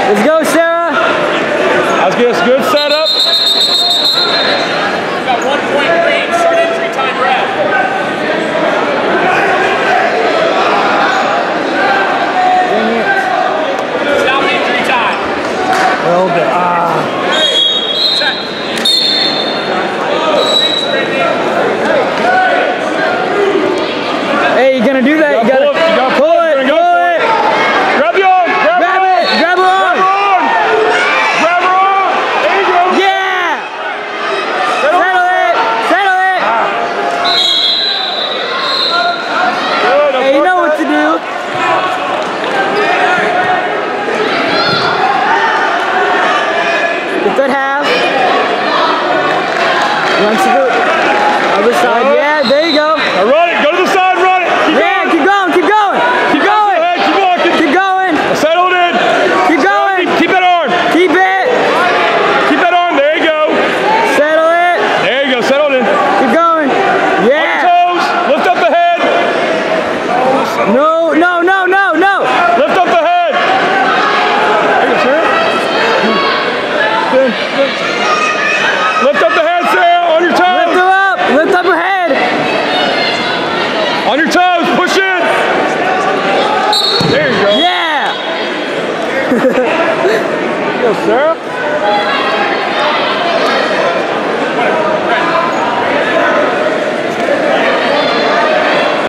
Let's go, Sarah. That's good setup. Got 1 point green. Start entry time red. Stop entry time. Well done. Set. Hey, you gonna do that? You gotta pull it. Grab the arm. Grab her arm. Grab her arm. There you go. Yeah. Settle it. Good. Hey, you know what to do. Get that half. Run to the other side. Yeah, there you go. Now run it. Go to the side. Run it. Keep going. Keep going. Keep going. Keep walking. Keep going. Settle it in. Keep going. Keep that arm. Keep it. Keep that arm. There you go. Settle it. There you go. Settle it in. Keep going. On your Yeah. toes. Lift up the head. No. Lift up the head. There you go, Sarah. Good. Lift up the head, Sarah. On your Lift toes. her up. Lift up her head. On your toes. Push in. There you go. Yeah. There you go, Sarah.